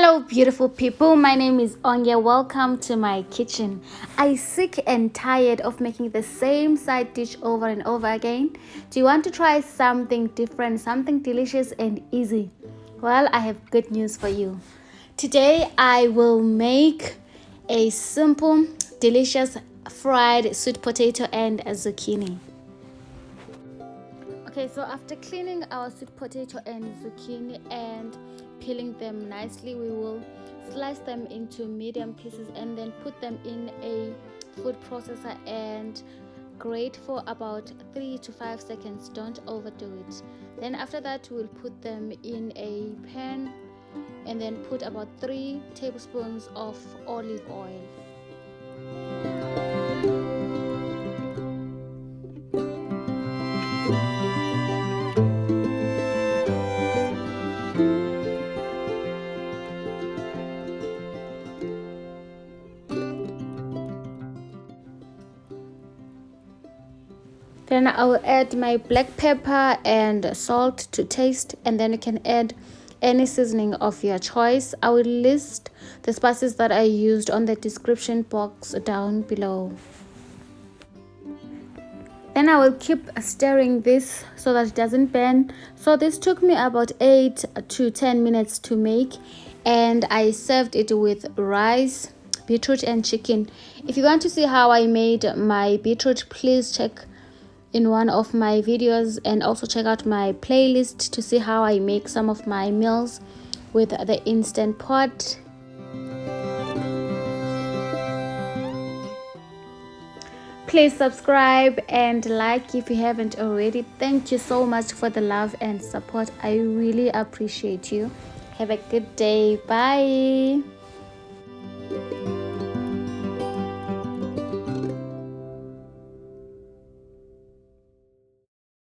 Hello beautiful people, my name is Onge. Welcome to my kitchen. Are you sick and tired of making the same side dish over and over again? Do you want to try something different, something delicious and easy? Well, I have good news for you. Today I will make a simple, delicious fried sweet potato and zucchini. Okay, so after cleaning our sweet potato and zucchini and peeling them nicely, we will slice them into medium pieces and then put them in a food processor and grate for about 3 to 5 seconds. Don't overdo it. Then after that, we'll put them in a pan and then put about 3 tablespoons of olive oil. Then I will add my black pepper and salt to taste, and then you can add any seasoning of your choice. I will list the spices that I used on the description box down below. Then I will keep stirring this so that it doesn't burn. So this took me about 8 to 10 minutes to make, and I served it with rice, beetroot and chicken. If you want to see how I made my beetroot, please check in one of my videos and also check out my playlist to see how I make some of my meals with the Instant Pot. Please subscribe and like if you haven't already. Thank you so much for the love and support. I really appreciate you. Have a good day. Bye.